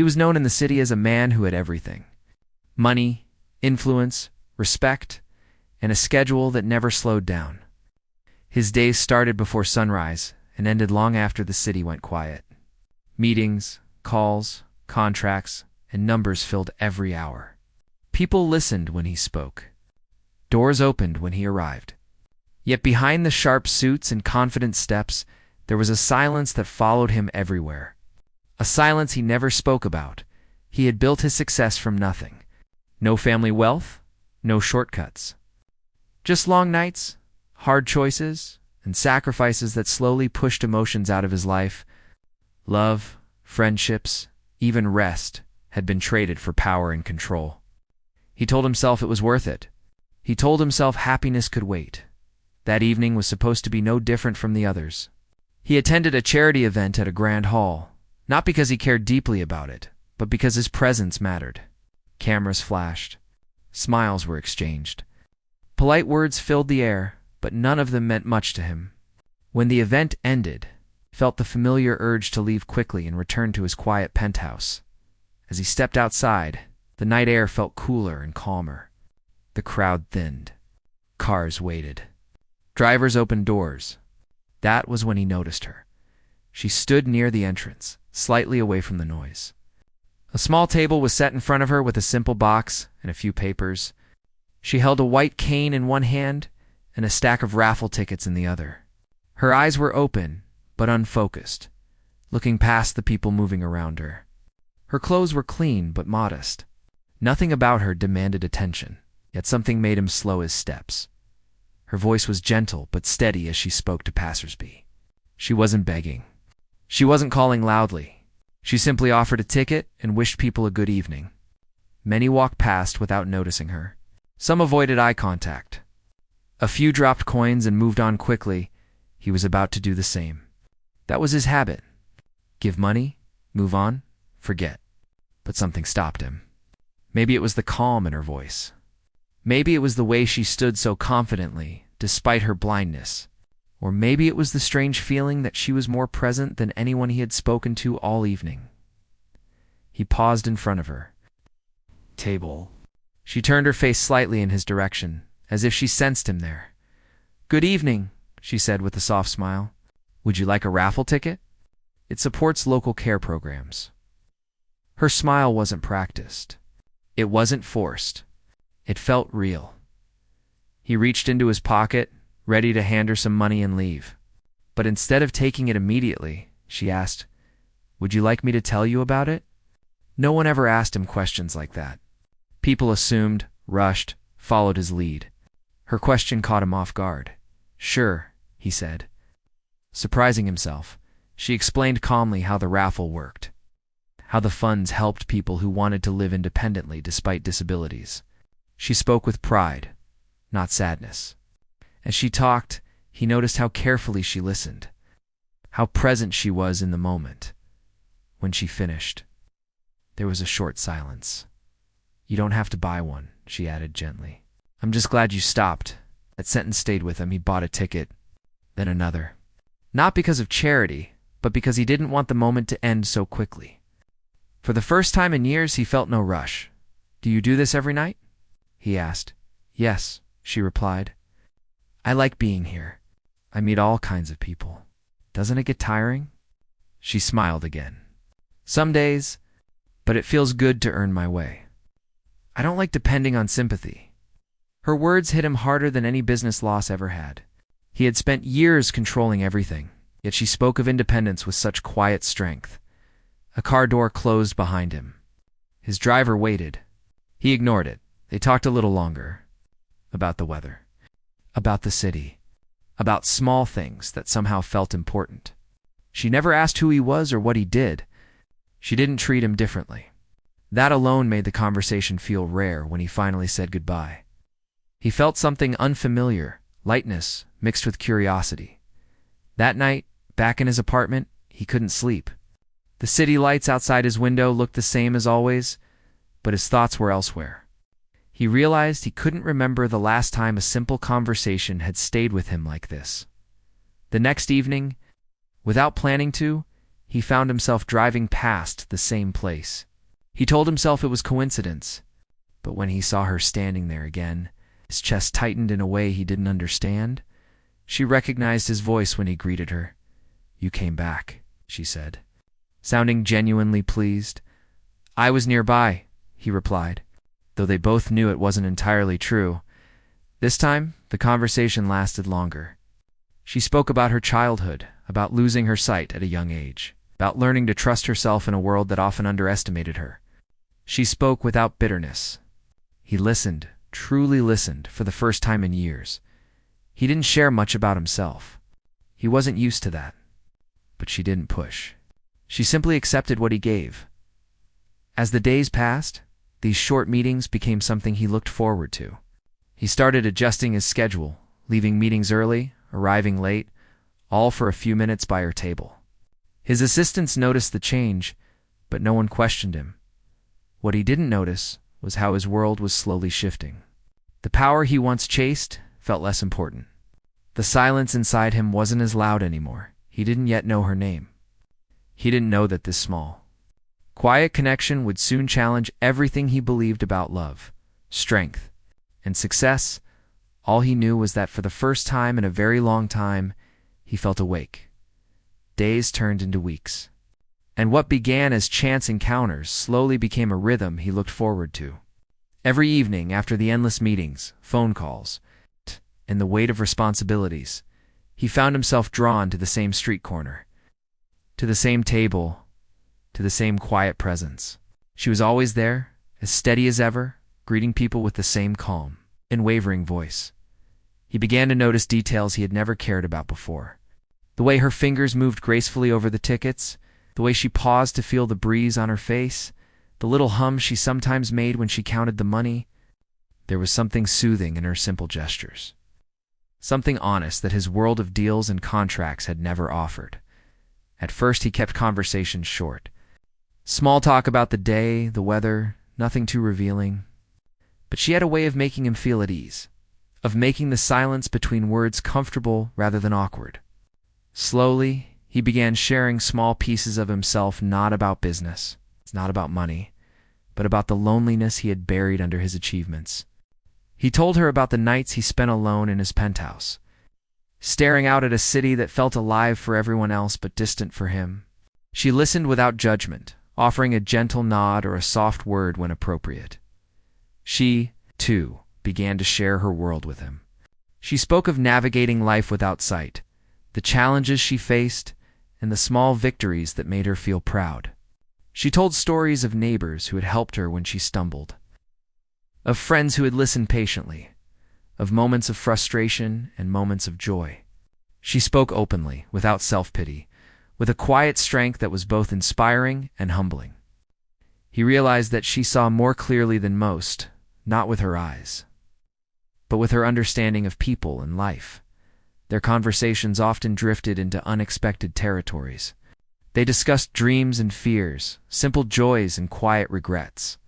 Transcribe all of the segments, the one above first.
He was known in the city as a man who had everything: money, influence, respect, and a schedule that never slowed down. His days started before sunrise and ended long after the city went quiet. Meetings, calls, contracts, and numbers filled every hour. People listened when he spoke. Doors opened when he arrived. Yet behind the sharp suits and confident steps, there was a silence that followed him everywhere. A silence he never spoke about. He had built his success from nothing. No family wealth, no shortcuts. Just long nights, hard choices, and sacrifices that slowly pushed emotions out of his life. Love, friendships, even rest had been traded for power and control. He told himself it was worth it. He told himself happiness could wait. That evening was supposed to be no different from the others. He attended a charity event at a grand hall, not because he cared deeply about it, but because his presence mattered. Cameras flashed. Smiles were exchanged. Polite words filled the air, but none of them meant much to him. When the event ended, he felt the familiar urge to leave quickly and return to his quiet penthouse. As he stepped outside, the night air felt cooler and calmer. The crowd thinned. Cars waited. Drivers opened doors. That was when he noticed her. She stood near the entrance, slightly away from the noise. A small table was set in front of her with a simple box and a few papers. She held a white cane in one hand and a stack of raffle tickets in the other. Her eyes were open, but unfocused, looking past the people moving around her. Her clothes were clean but modest. Nothing about her demanded attention, yet something made him slow his steps. Her voice was gentle but steady as she spoke to passersby. She wasn't begging. She wasn't calling loudly. She simply offered a ticket and wished people a good evening. Many walked past without noticing her. Some avoided eye contact. A few dropped coins and moved on quickly. He was about to do the same. That was his habit. Give money, move on, forget. But something stopped him. Maybe it was the calm in her voice. Maybe it was the way she stood so confidently, despite her blindness. Or maybe it was the strange feeling that she was more present than anyone he had spoken to all evening. He paused in front of her. Table. She turned her face slightly in his direction, as if she sensed him there. Good evening, she said with a soft smile. Would you like a raffle ticket? It supports local care programs. Her smile wasn't practiced. It wasn't forced. It felt real. He reached into his pocket, ready to hand her some money and leave. But instead of taking it immediately, she asked, Would you like me to tell you about it? No one ever asked him questions like that. People assumed, rushed, followed his lead. Her question caught him off guard. Sure, he said. Surprising himself, she explained calmly how the raffle worked. How the funds helped people who wanted to live independently despite disabilities. She spoke with pride, not sadness. As she talked, he noticed how carefully she listened, how present she was in the moment. When she finished, there was a short silence. You don't have to buy one, she added gently. I'm just glad you stopped. That sentence stayed with him. He bought a ticket, then another. Not because of charity, but because he didn't want the moment to end so quickly. For the first time in years, he felt no rush. Do you do this every night? He asked. Yes, she replied. I like being here. I meet all kinds of people. Doesn't it get tiring? She smiled again. Some days, but it feels good to earn my way. I don't like depending on sympathy. Her words hit him harder than any business loss ever had. He had spent years controlling everything, yet she spoke of independence with such quiet strength. A car door closed behind him. His driver waited. He ignored it. They talked a little longer. About the weather. About the city. About small things that somehow felt important. She never asked who he was or what he did. She didn't treat him differently. That alone made the conversation feel rare when he finally said goodbye. He felt something unfamiliar, lightness mixed with curiosity. That night, back in his apartment, he couldn't sleep. The city lights outside his window looked the same as always, but his thoughts were elsewhere. He realized he couldn't remember the last time a simple conversation had stayed with him like this. The next evening, without planning to, he found himself driving past the same place. He told himself it was coincidence, but when he saw her standing there again, his chest tightened in a way he didn't understand. She recognized his voice when he greeted her. "You came back," she said, sounding genuinely pleased. "I was nearby," he replied, though they both knew it wasn't entirely true. This time, the conversation lasted longer. She spoke about her childhood, about losing her sight at a young age, about learning to trust herself in a world that often underestimated her. She spoke without bitterness. He listened, truly listened, for the first time in years. He didn't share much about himself. He wasn't used to that. But she didn't push. She simply accepted what he gave. As the days passed, these short meetings became something he looked forward to. He started adjusting his schedule, leaving meetings early, arriving late, all for a few minutes by her table. His assistants noticed the change, but no one questioned him. What he didn't notice was how his world was slowly shifting. The power he once chased felt less important. The silence inside him wasn't as loud anymore. He didn't yet know her name. He didn't know that this small, quiet connection would soon challenge everything he believed about love, strength, and success. All he knew was that for the first time in a very long time, he felt awake. Days turned into weeks. And what began as chance encounters slowly became a rhythm he looked forward to. Every evening, after the endless meetings, phone calls, and the weight of responsibilities, he found himself drawn to the same street corner, to the same table, to the same quiet presence. She was always there, as steady as ever, greeting people with the same calm, unwavering voice. He began to notice details he had never cared about before. The way her fingers moved gracefully over the tickets, the way she paused to feel the breeze on her face, the little hum she sometimes made when she counted the money. There was something soothing in her simple gestures. Something honest that his world of deals and contracts had never offered. At first he kept conversations short. Small talk about the day, the weather, nothing too revealing. But she had a way of making him feel at ease, of making the silence between words comfortable rather than awkward. Slowly, he began sharing small pieces of himself, not about business, not about money, but about the loneliness he had buried under his achievements. He told her about the nights he spent alone in his penthouse, staring out at a city that felt alive for everyone else but distant for him. She listened without judgment, offering a gentle nod or a soft word when appropriate. She, too, began to share her world with him. She spoke of navigating life without sight, the challenges she faced, and the small victories that made her feel proud. She told stories of neighbors who had helped her when she stumbled, of friends who had listened patiently, of moments of frustration and moments of joy. She spoke openly, without self-pity, with a quiet strength that was both inspiring and humbling. He realized that she saw more clearly than most, not with her eyes, but with her understanding of people and life. Their conversations often drifted into unexpected territories. They discussed dreams and fears, simple joys and quiet regrets.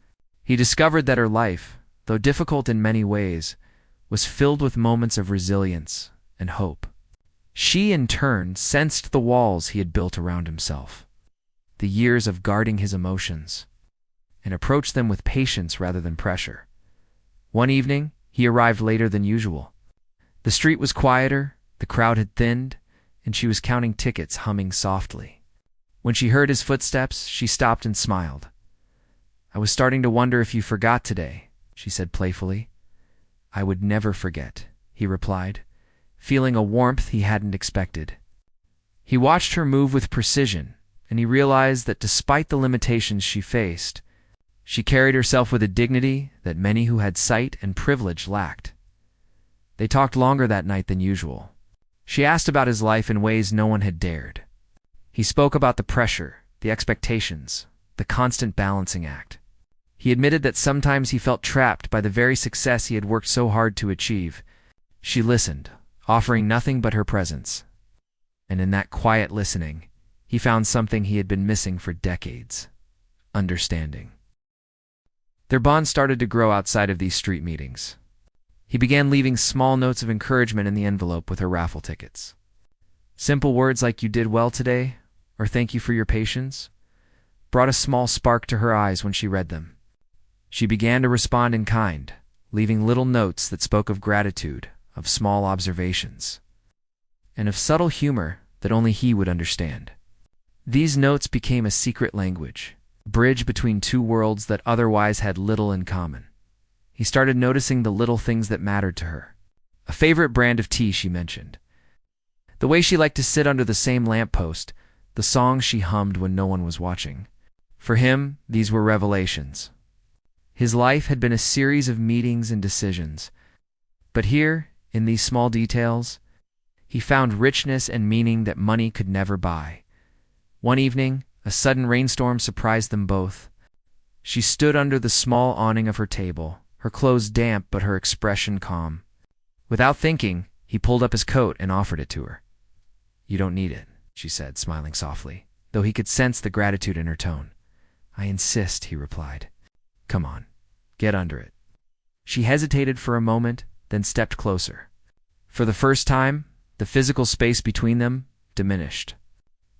He discovered that her life, though difficult in many ways, was filled with moments of resilience and hope. She, in turn, sensed the walls he had built around himself, the years of guarding his emotions, and approached them with patience rather than pressure. One evening, he arrived later than usual. The street was quieter, the crowd had thinned, and she was counting tickets, humming softly. When she heard his footsteps, she stopped and smiled. "I was starting to wonder if you forgot today," she said playfully. "I would never forget," he replied, feeling a warmth he hadn't expected. He watched her move with precision, and he realized that despite the limitations she faced, she carried herself with a dignity that many who had sight and privilege lacked. They talked longer that night than usual. She asked about his life in ways no one had dared. He spoke about the pressure, the expectations, the constant balancing act. He admitted that sometimes he felt trapped by the very success he had worked so hard to achieve. She listened, offering nothing but her presence. And in that quiet listening, he found something he had been missing for decades: understanding. Their bond started to grow outside of these street meetings. He began leaving small notes of encouragement in the envelope with her raffle tickets. Simple words like "you did well today," or "thank you for your patience." brought a small spark to her eyes when she read them. She began to respond in kind, leaving little notes that spoke of gratitude, of small observations, and of subtle humor that only he would understand. These notes became a secret language, a bridge between two worlds that otherwise had little in common. He started noticing the little things that mattered to her. A favorite brand of tea she mentioned, the way she liked to sit under the same lamppost, the songs she hummed when no one was watching. For him, these were revelations. His life had been a series of meetings and decisions, but here, in these small details, he found richness and meaning that money could never buy. One evening, a sudden rainstorm surprised them both. She stood under the small awning of her table, her clothes damp but her expression calm. Without thinking, he pulled up his coat and offered it to her. "You don't need it," she said, smiling softly, though he could sense the gratitude in her tone. "I insist," he replied. "Come on, get under it." She hesitated for a moment, then stepped closer. For the first time, the physical space between them diminished.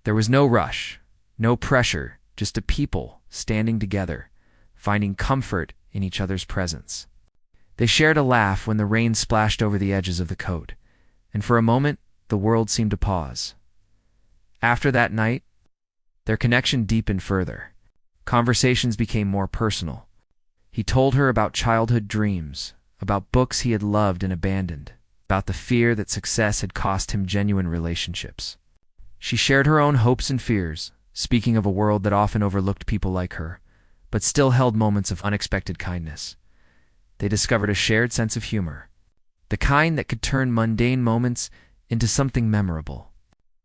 There was no rush, no pressure, just a people standing together, finding comfort in each other's presence. They shared a laugh when the rain splashed over the edges of the coat, and for a moment the world seemed to pause. After that night, their connection deepened further. Conversations became more personal. He told her about childhood dreams, about books he had loved and abandoned, about the fear that success had cost him genuine relationships. She shared her own hopes and fears, speaking of a world that often overlooked people like her, but still held moments of unexpected kindness. They discovered a shared sense of humor, the kind that could turn mundane moments into something memorable.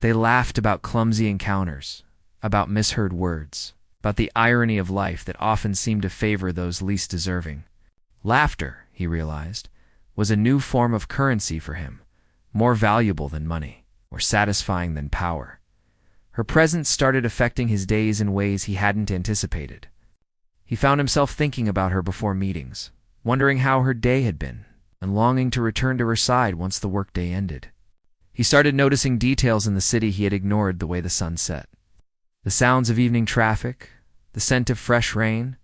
They laughed about clumsy encounters, about misheard words, about the irony of life that often seemed to favor those least deserving. Laughter, he realized, was a new form of currency for him, more valuable than money, more satisfying than power. Her presence started affecting his days in ways he hadn't anticipated. He found himself thinking about her before meetings, wondering how her day had been, and longing to return to her side once the workday ended. He started noticing details in the city he had ignored, the way the sun set. The sounds of evening traffic, the scent of fresh rain.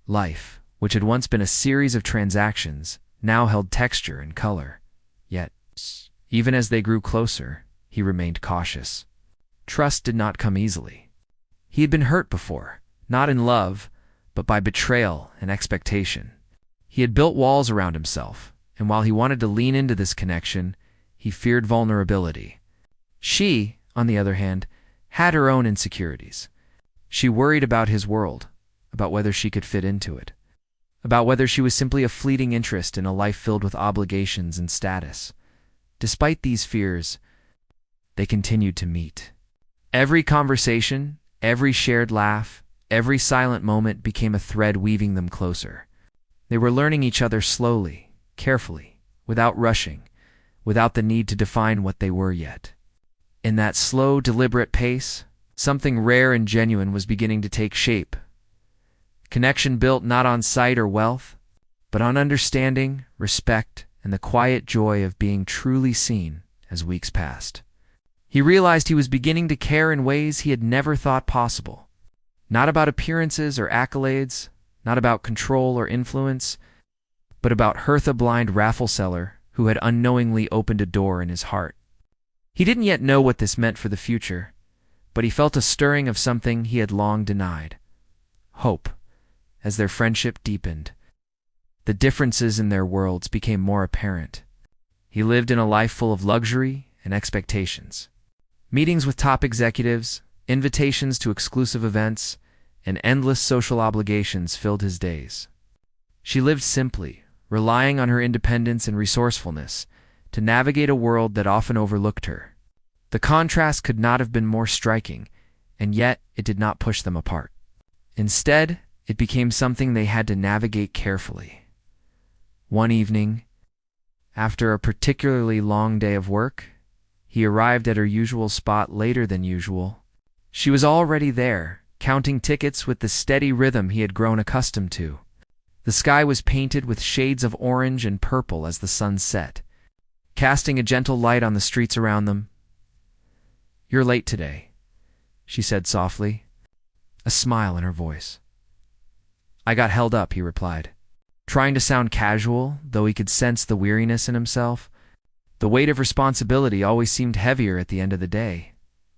Life, which had once been a series of transactions, now held texture and color. Yet, even as they grew closer, he remained cautious. Trust did not come easily. He had been hurt before, not in love, but by betrayal and expectation. He had built walls around himself, and while he wanted to lean into this connection, he feared vulnerability. She, on the other hand, had her own insecurities. She worried about his world, about whether she could fit into it, about whether she was simply a fleeting interest in a life filled with obligations and status. Despite these fears, they continued to meet. Every conversation, every shared laugh, every silent moment became a thread weaving them closer. They were learning each other slowly, carefully, without rushing, without the need to define what they were yet. In that slow, deliberate pace, something rare and genuine was beginning to take shape. Connection built not on sight or wealth, but on understanding, respect, and the quiet joy of being truly seen as weeks passed. He realized he was beginning to care in ways he had never thought possible. Not about appearances or accolades, not about control or influence, but about Hertha blind Raffle seller who had unknowingly opened a door in his heart. He didn't yet know what this meant for the future, but he felt a stirring of something he had long denied. Hope. As their friendship deepened, the differences in their worlds became more apparent. He lived in a life full of luxury and expectations. Meetings with top executives, invitations to exclusive events, and endless social obligations filled his days. She lived simply, relying on her independence and resourcefulness to navigate a world that often overlooked her. The contrast could not have been more striking, and yet it did not push them apart. Instead, it became something they had to navigate carefully. One evening, after a particularly long day of work, he arrived at her usual spot later than usual. She was already there, counting tickets with the steady rhythm he had grown accustomed to. The sky was painted with shades of orange and purple as the sun set, casting a gentle light on the streets around them. "You're late today," she said softly. a smile in her voice. "I got held up," he replied, trying to sound casual, though he could sense the weariness in himself. The weight of responsibility always seemed heavier at the end of the day.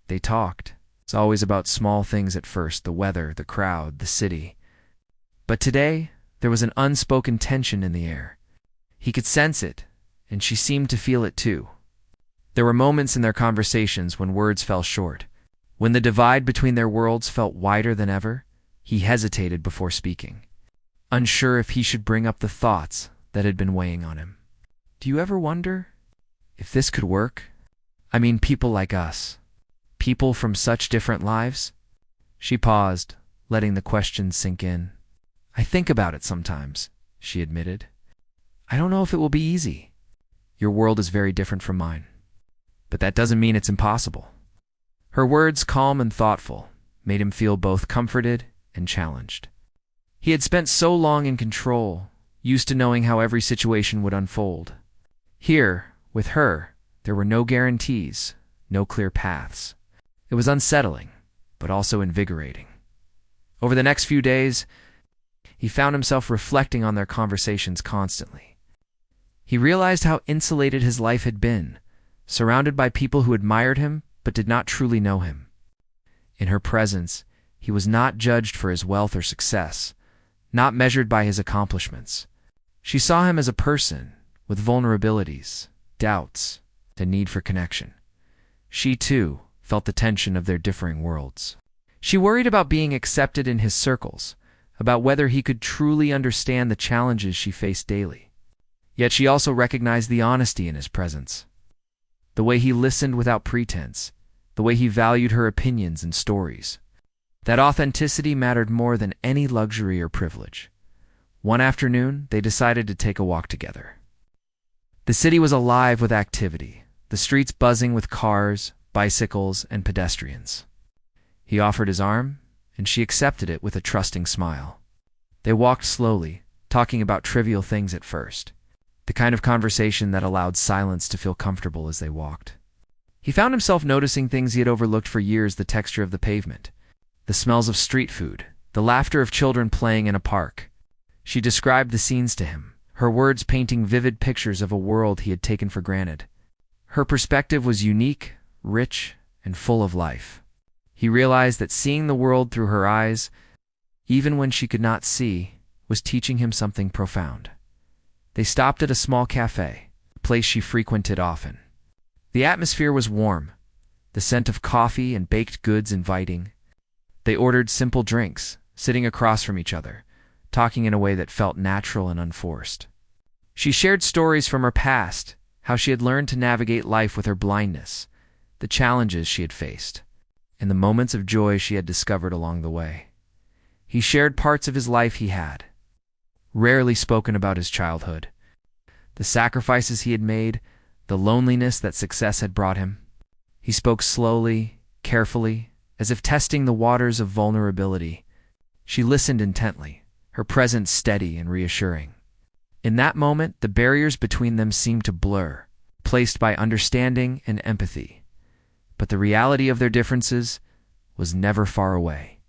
They talked. It's always about small things at first, the weather, the crowd, the city. But today, there was an unspoken tension in the air. He could sense it, and she seemed to feel it too. There were moments in their conversations when words fell short. When the divide between their worlds felt wider than ever, he hesitated before speaking, unsure if he should bring up the thoughts that had been weighing on him. "Do you ever wonder if this could work? I mean, people like us. People from such different lives?" She paused, letting the question sink in. "I think about it sometimes," she admitted. "I don't know if it will be easy. Your world is very different from mine. But that doesn't mean it's impossible." Her words, calm and thoughtful, made him feel both comforted and challenged. He had spent so long in control, used to knowing how every situation would unfold. Here, with her, there were no guarantees, no clear paths. It was unsettling, but also invigorating. Over the next few days, he found himself reflecting on their conversations constantly. He realized how insulated his life had been, surrounded by people who admired him but did not truly know him. In her presence, he was not judged for his wealth or success, not measured by his accomplishments. She saw him as a person with vulnerabilities, doubts, a need for connection. She, too, felt the tension of their differing worlds. She worried about being accepted in his circles, about whether he could truly understand the challenges she faced daily. Yet she also recognized the honesty in his presence. The way he listened without pretense, the way he valued her opinions and stories. That authenticity mattered more than any luxury or privilege. One afternoon, they decided to take a walk together. The city was alive with activity, the streets buzzing with cars, bicycles, and pedestrians. He offered his arm, and she accepted it with a trusting smile. They walked slowly, talking about trivial things at first, the kind of conversation that allowed silence to feel comfortable as they walked. He found himself noticing things he had overlooked for years: the texture of the pavement, the smells of street food, the laughter of children playing in a park. She described the scenes to him, her words painting vivid pictures of a world he had taken for granted. Her perspective was unique, rich, and full of life. He realized that seeing the world through her eyes, even when she could not see, was teaching him something profound. They stopped at a small cafe, a place she frequented often. The atmosphere was warm, the scent of coffee and baked goods inviting. They ordered simple drinks, sitting across from each other, talking in a way that felt natural and unforced. She shared stories from her past, how she had learned to navigate life with her blindness, the challenges she had faced, and the moments of joy she had discovered along the way. He shared parts of his life he had rarely spoken about: his childhood, the sacrifices he had made, the loneliness that success had brought him. He spoke slowly, carefully, as if testing the waters of vulnerability. She listened intently, her presence steady and reassuring. In that moment, the barriers between them seemed to blur, replaced by understanding and empathy. But the reality of their differences was never far away.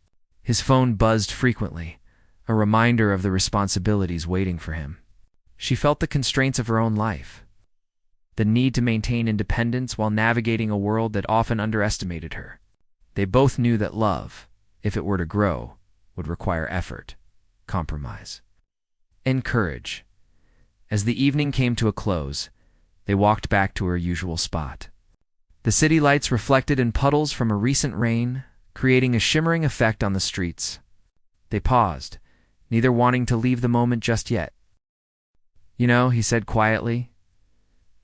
His phone buzzed frequently, a reminder of the responsibilities waiting for him. She felt the constraints of her own life, the need to maintain independence while navigating a world that often underestimated her. They both knew that love, if it were to grow, would require effort, compromise, and courage. As the evening came to a close, they walked back to her usual spot. The city lights reflected in puddles from a recent rain, creating a shimmering effect on the streets. They paused, neither wanting to leave the moment just yet. "You know," he said quietly,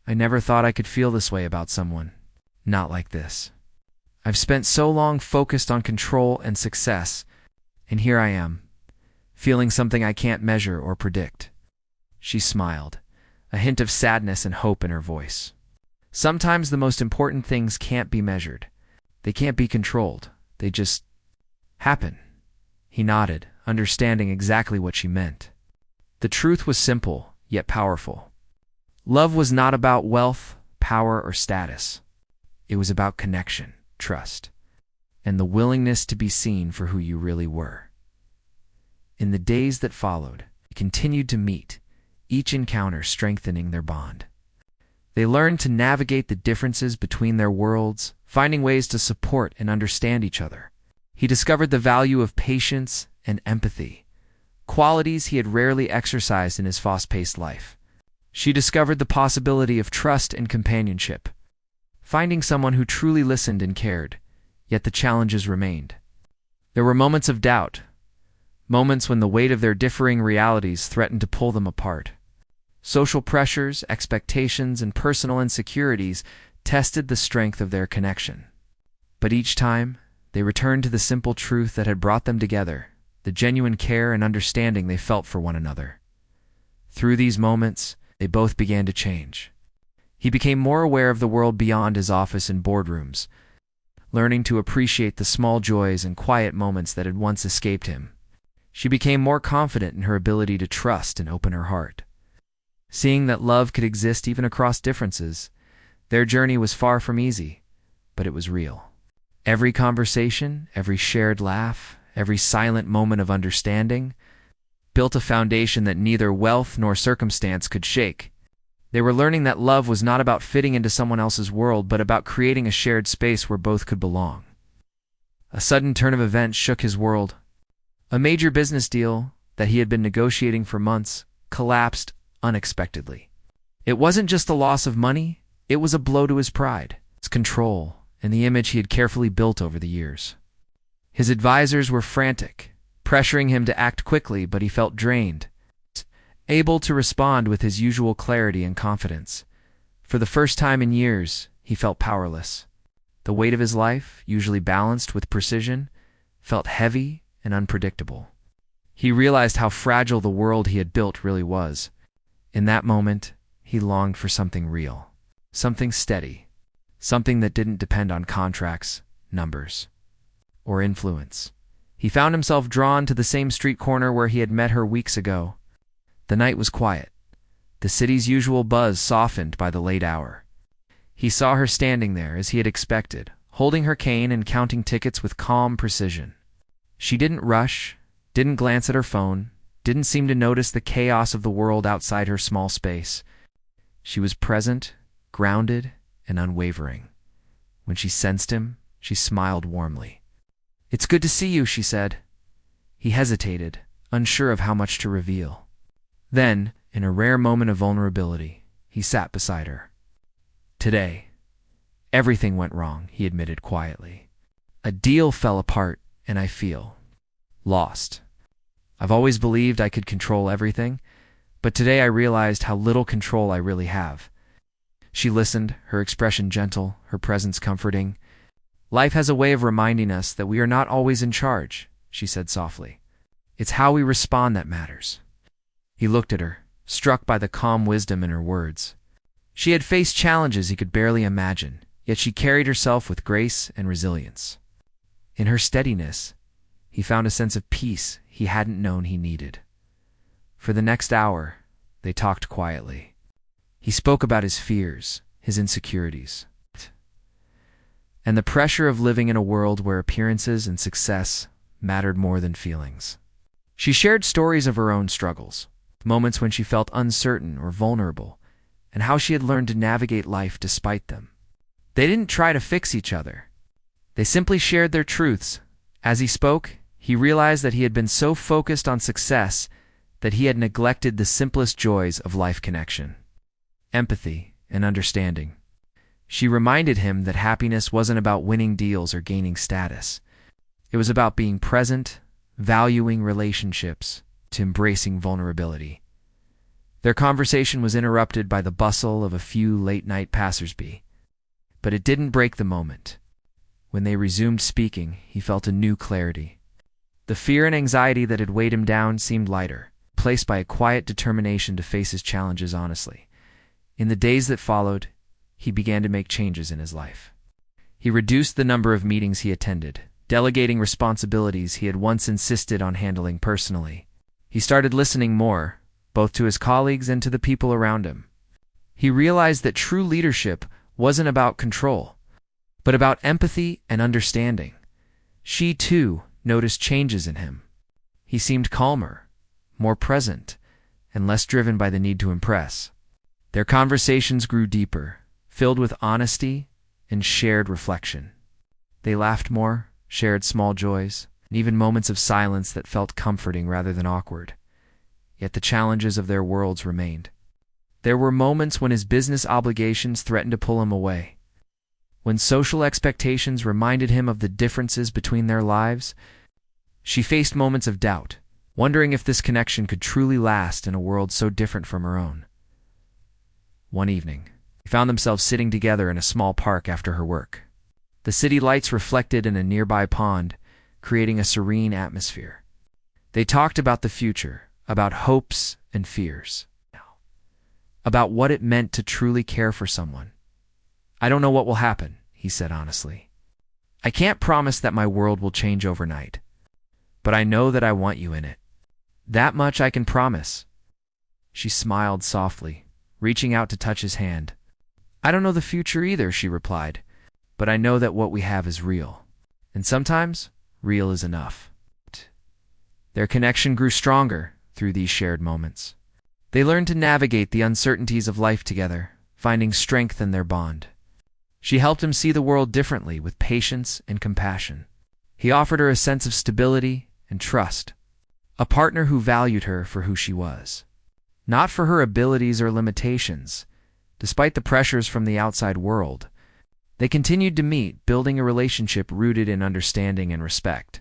"I never thought I could feel this way about someone. Not like this. I've spent so long focused on control and success, and here I am, feeling something I can't measure or predict." She smiled, a hint of sadness and hope in her voice. Sometimes the most important things can't be measured. They can't be controlled. They just happen. He nodded, understanding exactly what she meant. The truth was simple, yet powerful. Love was not about wealth, power, or status. It was about connection, trust, and the willingness to be seen for who you really were. In the days that followed, they continued to meet, each encounter strengthening their bond. They learned to navigate the differences between their worlds, finding ways to support and understand each other. He discovered the value of patience and empathy, qualities he had rarely exercised in his fast-paced life. She discovered the possibility of trust and companionship, finding someone who truly listened and cared, yet the challenges remained. There were moments of doubt, moments when the weight of their differing realities threatened to pull them apart. Social pressures, expectations, and personal insecurities tested the strength of their connection. But each time, they returned to the simple truth that had brought them together, the genuine care and understanding they felt for one another. Through these moments, they both began to change. He became more aware of the world beyond his office and boardrooms, learning to appreciate the small joys and quiet moments that had once escaped him. She became more confident in her ability to trust and open her heart. Seeing that love could exist even across differences, their journey was far from easy, but it was real. Every conversation, every shared laugh, every silent moment of understanding built a foundation that neither wealth nor circumstance could shake. They were learning that love was not about fitting into someone else's world, but about creating a shared space where both could belong. A sudden turn of events shook his world. A major business deal that he had been negotiating for months collapsed unexpectedly. It wasn't just the loss of money, it was a blow to his pride, his control, and the image he had carefully built over the years. His advisors were frantic, pressuring him to act quickly, but he felt drained, able to respond with his usual clarity and confidence. For the first time in years, he felt powerless. The weight of his life, usually balanced with precision, felt heavy and unpredictable. He realized how fragile the world he had built really was. In that moment, he longed for something real, something steady, something that didn't depend on contracts, numbers, or influence. He found himself drawn to the same street corner where he had met her weeks ago. The night was quiet, the city's usual buzz softened by the late hour. He saw her standing there as he had expected, holding her cane and counting tickets with calm precision. She didn't rush, didn't glance at her phone, didn't seem to notice the chaos of the world outside her small space. She was present, grounded, and unwavering. When she sensed him, she smiled warmly. "It's good to see you," she said. He hesitated, unsure of how much to reveal. Then, in a rare moment of vulnerability, he sat beside her. "Today, everything went wrong," he admitted quietly. "A deal fell apart, and I feel lost. I've always believed I could control everything, but today I realized how little control I really have." She listened, her expression gentle, her presence comforting. "Life has a way of reminding us that we are not always in charge," she said softly. "It's how we respond that matters." He looked at her, struck by the calm wisdom in her words. She had faced challenges he could barely imagine, yet she carried herself with grace and resilience. In her steadiness, he found a sense of peace he hadn't known he needed. For the next hour, they talked quietly. He spoke about his fears, his insecurities, and the pressure of living in a world where appearances and success mattered more than feelings. She shared stories of her own struggles, moments when she felt uncertain or vulnerable, and how she had learned to navigate life despite them. They didn't try to fix each other. They simply shared their truths. As he spoke, he realized that he had been so focused on success that he had neglected the simplest joys of life connection, empathy, and understanding. She reminded him that happiness wasn't about winning deals or gaining status. It was about being present, valuing relationships, to embracing vulnerability. Their conversation was interrupted by the bustle of a few late-night passersby, but it didn't break the moment. When they resumed speaking, he felt a new clarity. The fear and anxiety that had weighed him down seemed lighter, replaced by a quiet determination to face his challenges honestly. In the days that followed, he began to make changes in his life. He reduced the number of meetings he attended, delegating responsibilities he had once insisted on handling personally. He started listening more, both to his colleagues and to the people around him. He realized that true leadership wasn't about control, but about empathy and understanding. She, too, noticed changes in him. He seemed calmer, more present, and less driven by the need to impress. Their conversations grew deeper, filled with honesty and shared reflection. They laughed more, shared small joys, and even moments of silence that felt comforting rather than awkward. Yet the challenges of their worlds remained. There were moments when his business obligations threatened to pull him away, when social expectations reminded him of the differences between their lives. She faced moments of doubt, wondering if this connection could truly last in a world so different from her own. One evening, they found themselves sitting together in a small park after her work. The city lights reflected in a nearby pond, creating a serene atmosphere. They talked about the future, about hopes and fears, about what it meant to truly care for someone. "I don't know what will happen," he said honestly. "I can't promise that my world will change overnight, but I know that I want you in it. That much I can promise." She smiled softly, reaching out to touch his hand. "I don't know the future either," she replied, "but I know that what we have is real. And sometimes, real is enough." Their connection grew stronger through these shared moments. They learned to navigate the uncertainties of life together, finding strength in their bond. She helped him see the world differently with patience and compassion. He offered her a sense of stability and trust, a partner who valued her for who she was, not for her abilities or limitations. Despite the pressures from the outside world, they continued to meet, building a relationship rooted in understanding and respect.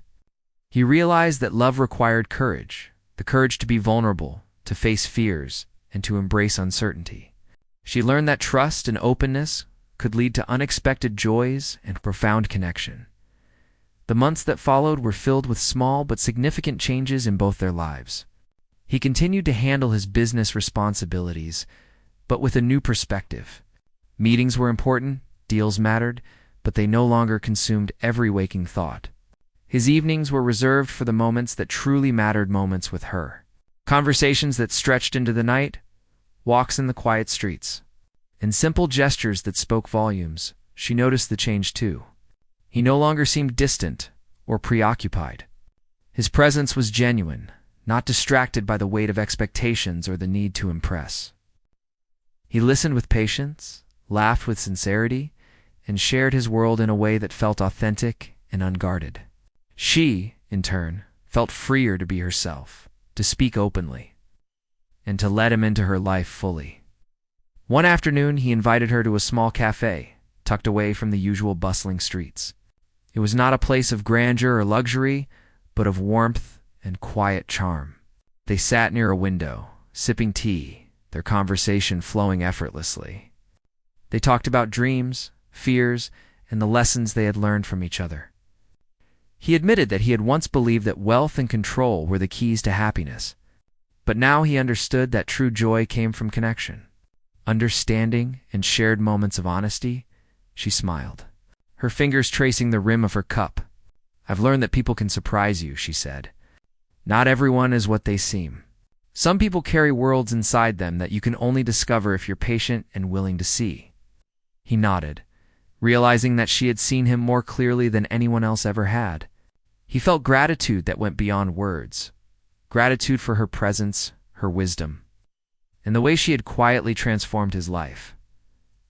He realized that love required courage, the courage to be vulnerable, to face fears, and to embrace uncertainty. She learned that trust and openness could lead to unexpected joys and profound connection. The months that followed were filled with small but significant changes in both their lives. He continued to handle his business responsibilities, but with a new perspective. Meetings were important, deals mattered, but they no longer consumed every waking thought. His evenings were reserved for the moments that truly mattered, moments with her. Conversations that stretched into the night, walks in the quiet streets, and simple gestures that spoke volumes. She noticed the change too. He no longer seemed distant or preoccupied. His presence was genuine, not distracted by the weight of expectations or the need to impress. He listened with patience, laughed with sincerity, and shared his world in a way that felt authentic and unguarded. She, in turn, felt freer to be herself, to speak openly, and to let him into her life fully. One afternoon, he invited her to a small cafe, tucked away from the usual bustling streets. It was not a place of grandeur or luxury, but of warmth and quiet charm. They sat near a window, sipping tea, their conversation flowing effortlessly. They talked about dreams, fears, and the lessons they had learned from each other. He admitted that he had once believed that wealth and control were the keys to happiness, but now he understood that true joy came from connection, understanding, and shared moments of honesty. She smiled, her fingers tracing the rim of her cup. "I've learned that people can surprise you," she said. "Not everyone is what they seem. Some people carry worlds inside them that you can only discover if you're patient and willing to see." He nodded, realizing that she had seen him more clearly than anyone else ever had. He felt gratitude that went beyond words, gratitude for her presence, her wisdom, and the way she had quietly transformed his life.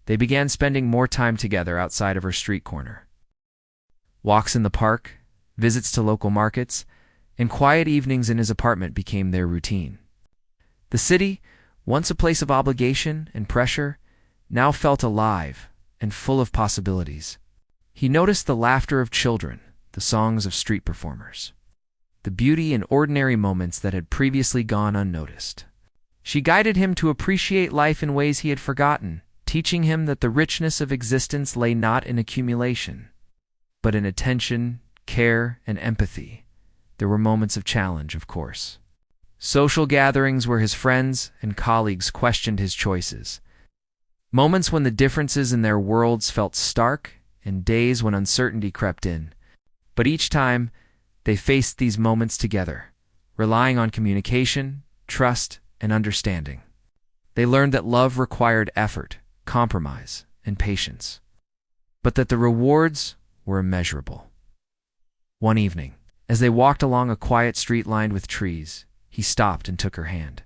They began spending more time together outside of her street corner. Walks in the park, visits to local markets, and quiet evenings in his apartment became their routine. The city, once a place of obligation and pressure, now felt alive and full of possibilities. He noticed the laughter of children, the songs of street performers, the beauty in ordinary moments that had previously gone unnoticed. She guided him to appreciate life in ways he had forgotten, teaching him that the richness of existence lay not in accumulation, but in attention, care, and empathy. There were moments of challenge, of course. Social gatherings where his friends and colleagues questioned his choices. Moments when the differences in their worlds felt stark, and days when uncertainty crept in. But each time, they faced these moments together, relying on communication, trust, and understanding. They learned that love required effort, compromise, and patience, but that the rewards were immeasurable. One evening, as they walked along a quiet street lined with trees, he stopped and took her hand.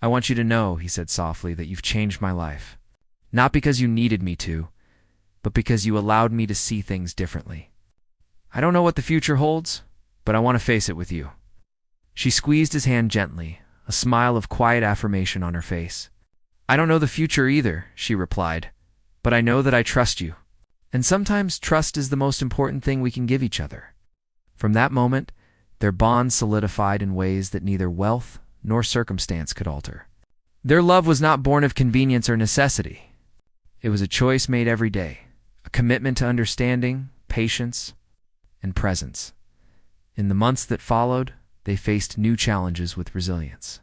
"I want you to know," he said softly, "that you've changed my life. Not because you needed me to, but because you allowed me to see things differently. I don't know what the future holds, but I want to face it with you." She squeezed his hand gently, a smile of quiet affirmation on her face. "I don't know the future either," she replied, "but I know that I trust you. And sometimes trust is the most important thing we can give each other." From that moment, their bond solidified in ways that neither wealth nor circumstance could alter. Their love was not born of convenience or necessity. It was a choice made every day, a commitment to understanding, patience, and presence. In the months that followed, they faced new challenges with resilience.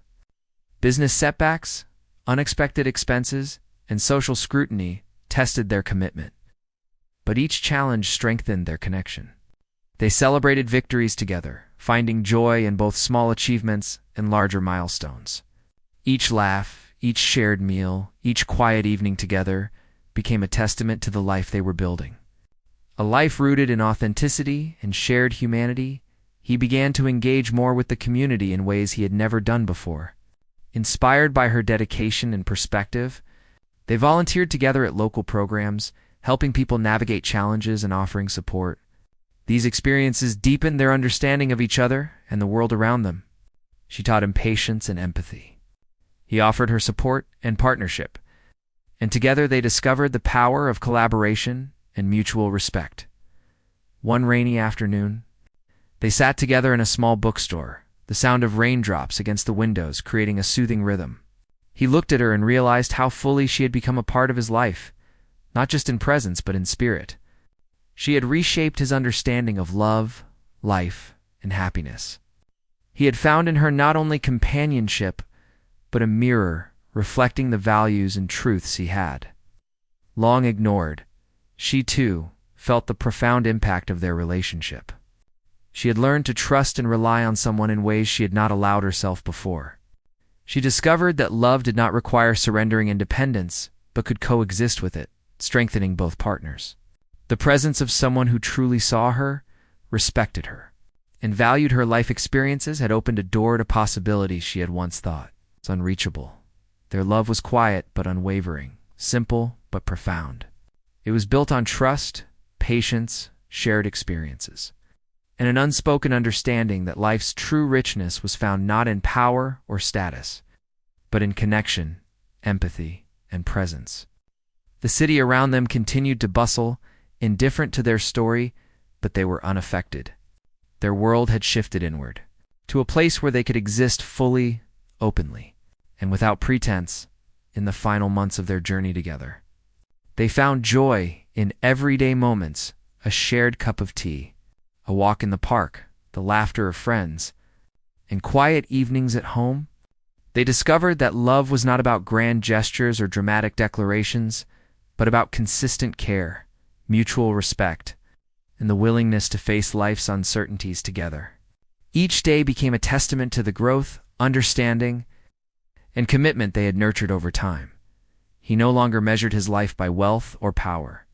Business setbacks, unexpected expenses, and social scrutiny tested their commitment. But each challenge strengthened their connection. They celebrated victories together, finding joy in both small achievements and larger milestones. Each laugh, each shared meal, each quiet evening together became a testament to the life they were building. A life rooted in authenticity and shared humanity. He began to engage more with the community in ways he had never done before. Inspired by her dedication and perspective, they volunteered together at local programs, helping people navigate challenges and offering support. These experiences deepened their understanding of each other and the world around them. She taught him patience and empathy. He offered her support and partnership, and together they discovered the power of collaboration and mutual respect. One rainy afternoon, they sat together in a small bookstore, the sound of raindrops against the windows creating a soothing rhythm. He looked at her and realized how fully she had become a part of his life, not just in presence but in spirit. She had reshaped his understanding of love, life, and happiness. He had found in her not only companionship, but a mirror reflecting the values and truths he had. Long ignored, she too felt the profound impact of their relationship. She had learned to trust and rely on someone in ways she had not allowed herself before. She discovered that love did not require surrendering independence, but could coexist with it, strengthening both partners. The presence of someone who truly saw her, respected her, and valued her life experiences had opened a door to possibilities she had once thought unreachable. Their love was quiet but unwavering, simple but profound. It was built on trust, patience, shared experiences, and an unspoken understanding that life's true richness was found not in power or status, but in connection, empathy, and presence. The city around them continued to bustle, indifferent to their story, but they were unaffected. Their world had shifted inward, to a place where they could exist fully, openly, and without pretense in the final months of their journey together. They found joy in everyday moments, a shared cup of tea, a walk in the park, the laughter of friends, and quiet evenings at home. They discovered that love was not about grand gestures or dramatic declarations, but about consistent care, mutual respect, and the willingness to face life's uncertainties together. Each day became a testament to the growth, understanding, and commitment they had nurtured over time. He no longer measured his life by wealth or power.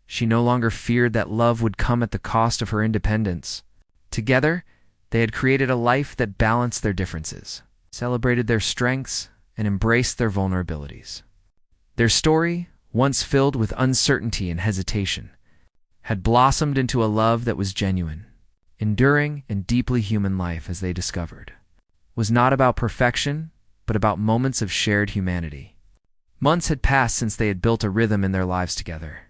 She no longer feared that love would come at the cost of her independence. Together, they had created a life that balanced their differences, celebrated their strengths, and embraced their vulnerabilities. Their story, once filled with uncertainty and hesitation, had blossomed into a love that was genuine, enduring, and deeply human. Life, as they discovered, was not about perfection, but about moments of shared humanity. Months had passed since they had built a rhythm in their lives together.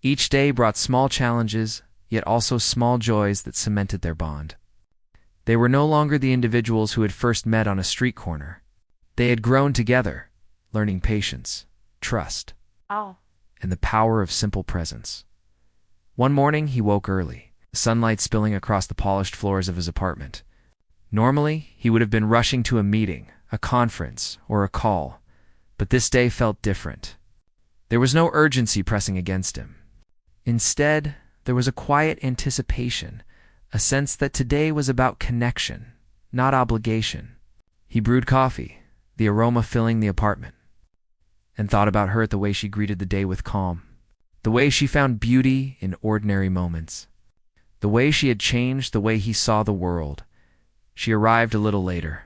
Each day brought small challenges, yet also small joys that cemented their bond. They were no longer the individuals who had first met on a street corner. They had grown together, learning patience, trust, and the power of simple presence. One morning, he woke early, sunlight spilling across the polished floors of his apartment. Normally, he would have been rushing to a meeting, a conference, or a call, but this day felt different. There was no urgency pressing against him. Instead, there was a quiet anticipation, a sense that today was about connection, not obligation. He brewed coffee, the aroma filling the apartment, and thought about her, the way she greeted the day with calm, the way she found beauty in ordinary moments. The way she had changed, the way he saw the world. She arrived a little later.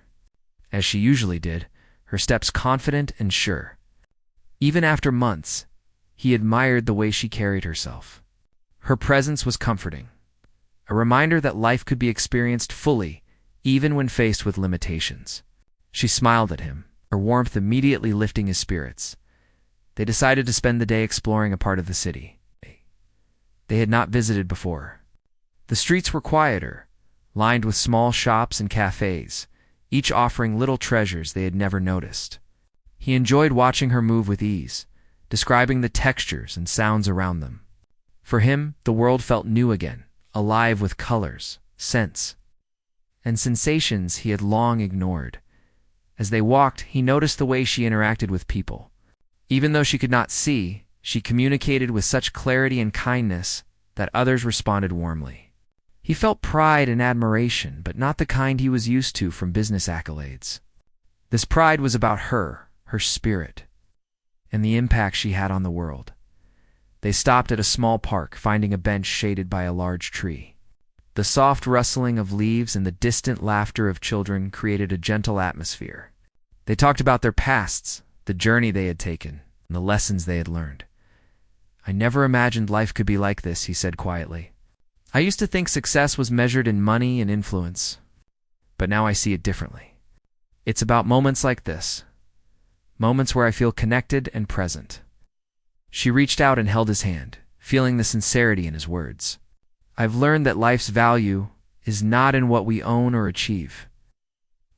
As she usually did, her steps confident and sure. Even after months, he admired the way she carried herself. Her presence was comforting, a reminder that life could be experienced fully, even when faced with limitations. She smiled at him, her warmth immediately lifting his spirits. They decided to spend the day exploring a part of the city they had not visited before. The streets were quieter, lined with small shops and cafes, each offering little treasures they had never noticed. He enjoyed watching her move with ease, describing the textures and sounds around them. For him, the world felt new again, alive with colors, scents, and sensations he had long ignored. As they walked, he noticed the way she interacted with people. Even though she could not see, she communicated with such clarity and kindness that others responded warmly. He felt pride and admiration, but not the kind he was used to from business accolades. This pride was about her spirit, and the impact she had on the world. They stopped at a small park, finding a bench shaded by a large tree. The soft rustling of leaves and the distant laughter of children created a gentle atmosphere. They talked about their pasts, the journey they had taken, and the lessons they had learned. "I never imagined life could be like this," he said quietly. "I used to think success was measured in money and influence, but now I see it differently. It's about moments like this, moments where I feel connected and present." She reached out and held his hand, feeling the sincerity in his words. "I've learned that life's value is not in what we own or achieve,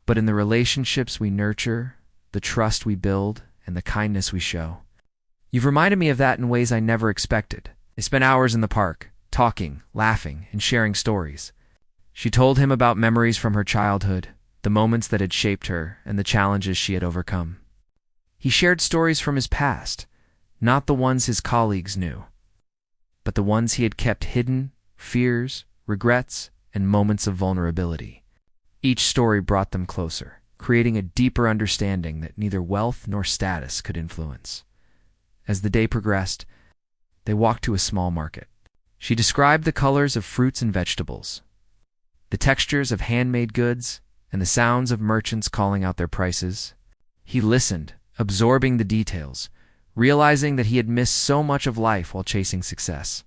but in the relationships we nurture, the trust we build, and the kindness we show. You've reminded me of that in ways I never expected." They spent hours in the park, talking, laughing, and sharing stories. She told him about memories from her childhood, the moments that had shaped her, and the challenges she had overcome. He shared stories from his past, not the ones his colleagues knew, but the ones he had kept hidden, fears, regrets, and moments of vulnerability. Each story brought them closer, creating a deeper understanding that neither wealth nor status could influence. As the day progressed, they walked to a small market. She described the colors of fruits and vegetables, the textures of handmade goods, and the sounds of merchants calling out their prices. He listened, absorbing the details, realizing that he had missed so much of life while chasing success.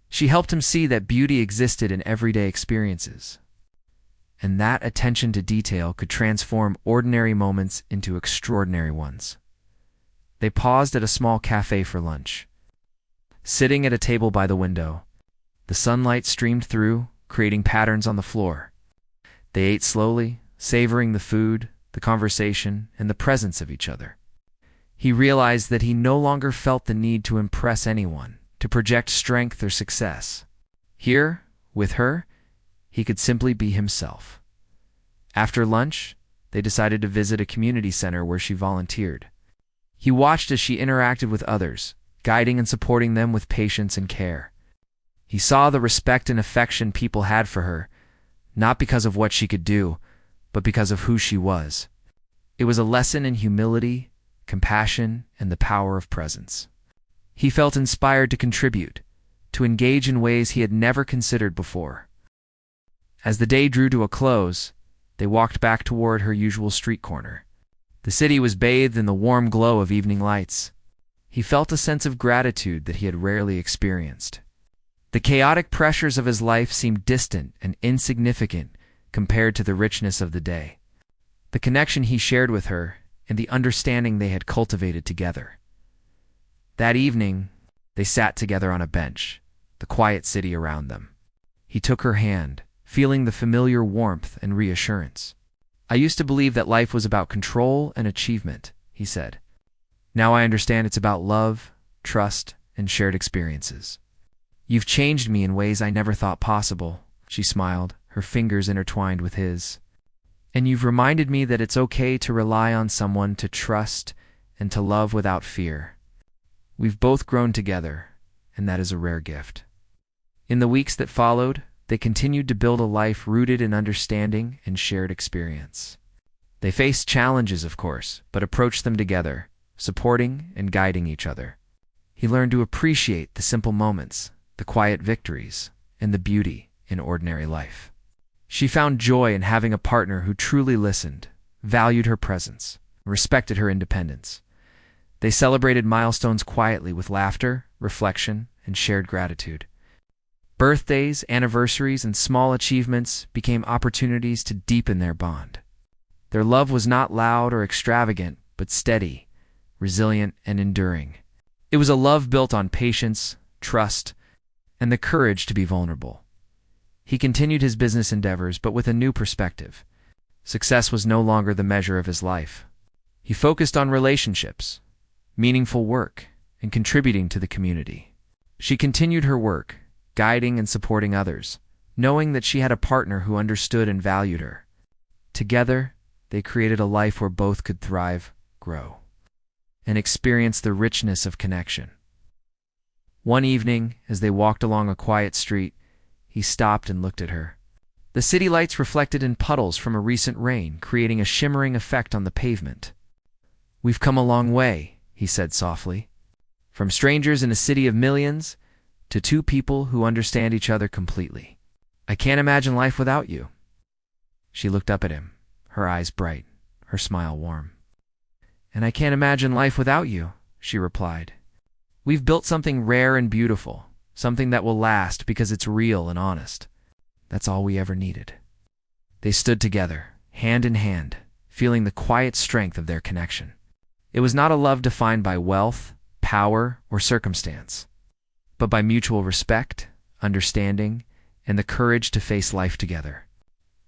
She helped him see that beauty existed in everyday experiences, and that attention to detail could transform ordinary moments into extraordinary ones. They paused at a small cafe for lunch. Sitting at a table by the window, the sunlight streamed through, creating patterns on the floor. They ate slowly, savoring the food, the conversation, and the presence of each other. He realized that he no longer felt the need to impress anyone, to project strength or success. Here, with her, he could simply be himself. After lunch, they decided to visit a community center where she volunteered. He watched as she interacted with others, guiding and supporting them with patience and care. He saw the respect and affection people had for her, not because of what she could do, but because of who she was. It was a lesson in humility, compassion, and the power of presence. He felt inspired to contribute, to engage in ways he had never considered before. As the day drew to a close, they walked back toward her usual street corner. The city was bathed in the warm glow of evening lights. He felt a sense of gratitude that he had rarely experienced. The chaotic pressures of his life seemed distant and insignificant compared to the richness of the day, the connection he shared with her, and the understanding they had cultivated together. That evening, they sat together on a bench, the quiet city around them. He took her hand, feeling the familiar warmth and reassurance. "I used to believe that life was about control and achievement," he said. "Now I understand it's about love, trust, and shared experiences. You've changed me in ways I never thought possible," she smiled, her fingers intertwined with his. "And you've reminded me that it's okay to rely on someone to trust and to love without fear. We've both grown together, and that is a rare gift." In the weeks that followed, they continued to build a life rooted in understanding and shared experience. They faced challenges, of course, but approached them together, supporting and guiding each other. He learned to appreciate the simple moments, the quiet victories, and the beauty in ordinary life. She found joy in having a partner who truly listened, valued her presence, respected her independence. They celebrated milestones quietly with laughter, reflection, and shared gratitude. Birthdays, anniversaries, and small achievements became opportunities to deepen their bond. Their love was not loud or extravagant, but steady, resilient, and enduring. It was a love built on patience, trust, and the courage to be vulnerable. He continued his business endeavors, but with a new perspective. Success was no longer the measure of his life. He focused on relationships, meaningful work, and contributing to the community. She continued her work, guiding and supporting others, knowing that she had a partner who understood and valued her. Together, they created a life where both could thrive, grow, and experience the richness of connection. One evening, as they walked along a quiet street, he stopped and looked at her. The city lights reflected in puddles from a recent rain, creating a shimmering effect on the pavement. "We've come a long way," he said softly. "From strangers in a city of millions to two people who understand each other completely. I can't imagine life without you." She looked up at him, her eyes bright, her smile warm. "And I can't imagine life without you," she replied. "We've built something rare and beautiful, something that will last because it's real and honest. That's all we ever needed." They stood together, hand in hand, feeling the quiet strength of their connection. It was not a love defined by wealth, power, or circumstance, but by mutual respect, understanding, and the courage to face life together.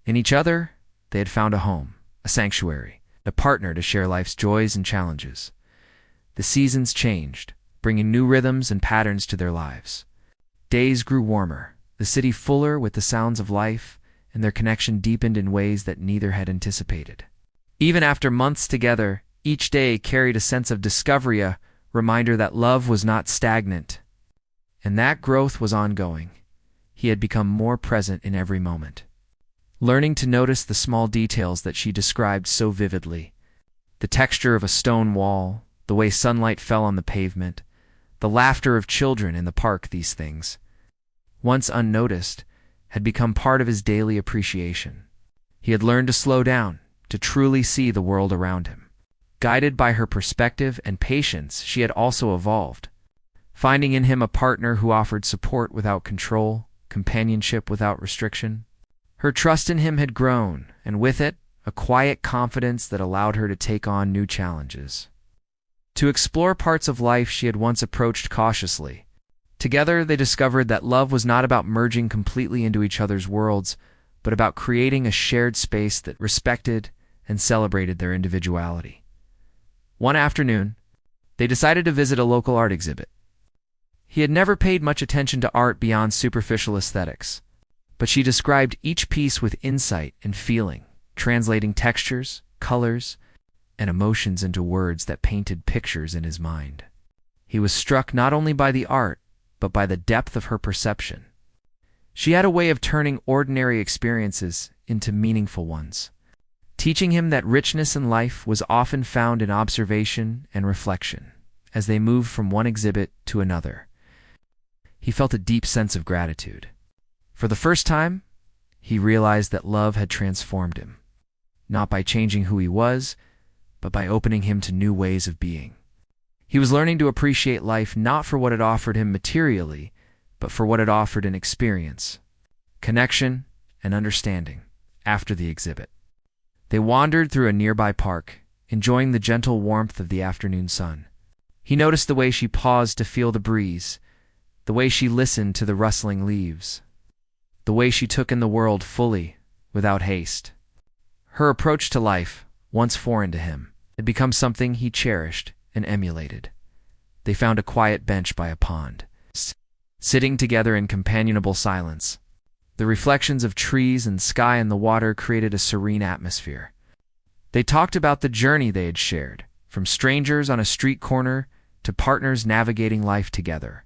In each other, they had found a home, a sanctuary, a partner to share life's joys and challenges. The seasons changed, bringing new rhythms and patterns to their lives. Days grew warmer, the city fuller with the sounds of life, and their connection deepened in ways that neither had anticipated. Even after months together, each day carried a sense of discovery, a reminder that love was not stagnant, and that growth was ongoing. He had become more present in every moment, learning to notice the small details that she described so vividly: the texture of a stone wall, the way sunlight fell on the pavement, the laughter of children in the park. These things, once unnoticed, had become part of his daily appreciation. He had learned to slow down, to truly see the world around him. Guided by her perspective and patience, she had also evolved, finding in him a partner who offered support without control, companionship without restriction. Her trust in him had grown, and with it, a quiet confidence that allowed her to take on new challenges, to explore parts of life she had once approached cautiously. Together, they discovered that love was not about merging completely into each other's worlds, but about creating a shared space that respected and celebrated their individuality. One afternoon, they decided to visit a local art exhibit. He had never paid much attention to art beyond superficial aesthetics, but she described each piece with insight and feeling, translating textures, colors, and emotions into words that painted pictures in his mind. He was struck not only by the art, but by the depth of her perception. She had a way of turning ordinary experiences into meaningful ones, teaching him that richness in life was often found in observation and reflection. As they moved from one exhibit to another, he felt a deep sense of gratitude. For the first time, he realized that love had transformed him, not by changing who he was, but by opening him to new ways of being. He was learning to appreciate life not for what it offered him materially, but for what it offered in experience, connection, and understanding. After the exhibit, they wandered through a nearby park, enjoying the gentle warmth of the afternoon sun. He noticed the way she paused to feel the breeze, the way she listened to the rustling leaves, the way she took in the world fully, without haste. Her approach to life, once foreign to him, had become something he cherished and emulated. They found a quiet bench by a pond, sitting together in companionable silence. The reflections of trees and sky in the water created a serene atmosphere. They talked about the journey they had shared, from strangers on a street corner to partners navigating life together.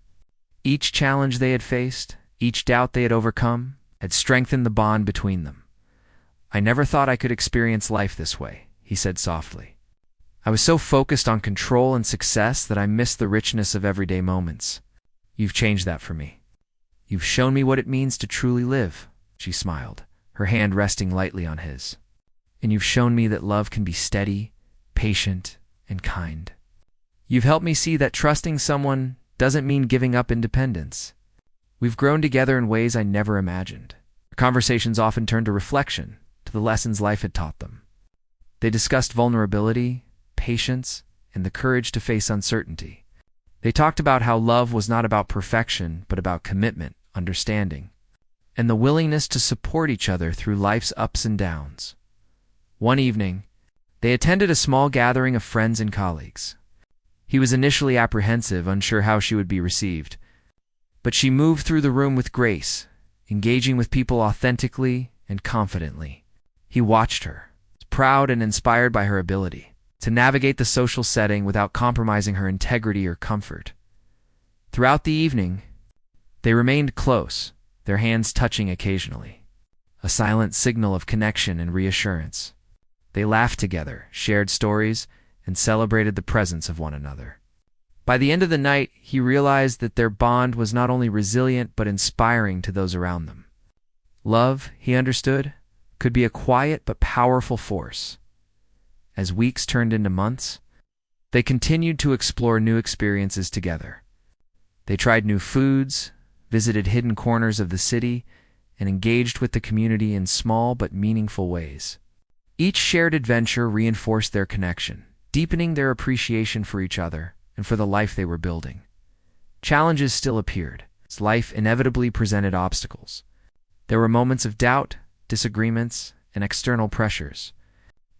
Each challenge they had faced, each doubt they had overcome, had strengthened the bond between them. "I never thought I could experience life this way," he said softly. "I was so focused on control and success that I missed the richness of everyday moments. You've changed that for me. You've shown me what it means to truly live, she smiled, her hand resting lightly on his. And you've shown me that love can be steady, patient, and kind. You've helped me see that trusting someone doesn't mean giving up independence. We've grown together in ways I never imagined. Our conversations often turned to reflection, to the lessons life had taught them. They discussed vulnerability, patience, and the courage to face uncertainty. They talked about how love was not about perfection, but about commitment, understanding, and the willingness to support each other through life's ups and downs. One evening, they attended a small gathering of friends and colleagues. He was initially apprehensive, unsure how she would be received, but she moved through the room with grace, engaging with people authentically and confidently. He watched her, proud and inspired by her ability to navigate the social setting without compromising her integrity or comfort. Throughout the evening, they remained close, their hands touching occasionally, a silent signal of connection and reassurance. They laughed together, shared stories, and celebrated the presence of one another. By the end of the night, he realized that their bond was not only resilient but inspiring to those around them. Love, he understood, could be a quiet but powerful force. As weeks turned into months, they continued to explore new experiences together. They tried new foods, visited hidden corners of the city, and engaged with the community in small but meaningful ways. Each shared adventure reinforced their connection, deepening their appreciation for each other and for the life they were building. Challenges still appeared, as life inevitably presented obstacles. There were moments of doubt, disagreements, and external pressures.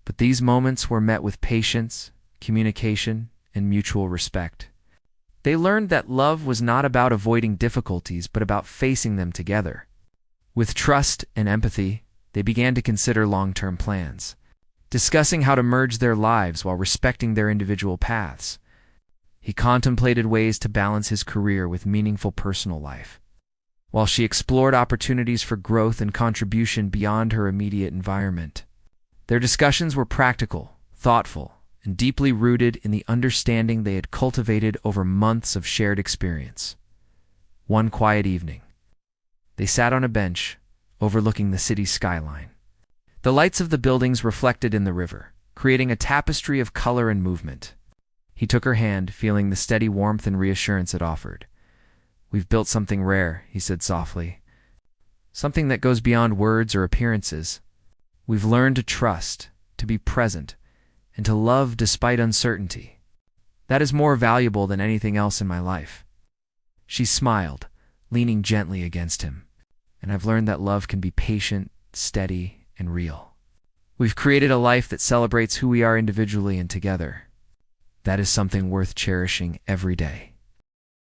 But these moments were met with patience, communication, and mutual respect. They learned that love was not about avoiding difficulties, but about facing them together. With trust and empathy, they began to consider long-term plans, discussing how to merge their lives while respecting their individual paths. He contemplated ways to balance his career with meaningful personal life, while she explored opportunities for growth and contribution beyond her immediate environment. Their discussions were practical, thoughtful, and deeply rooted in the understanding they had cultivated over months of shared experience. One quiet evening, they sat on a bench overlooking the city's skyline. The lights of the buildings reflected in the river, creating a tapestry of color and movement. He took her hand, feeling the steady warmth and reassurance it offered. "We've built something rare," he said softly. "Something that goes beyond words or appearances. We've learned to trust, to be present, and to love despite uncertainty. That is more valuable than anything else in my life." She smiled, leaning gently against him. "And I've learned that love can be patient, steady, and real. We've created a life that celebrates who we are individually and together. That is something worth cherishing every day."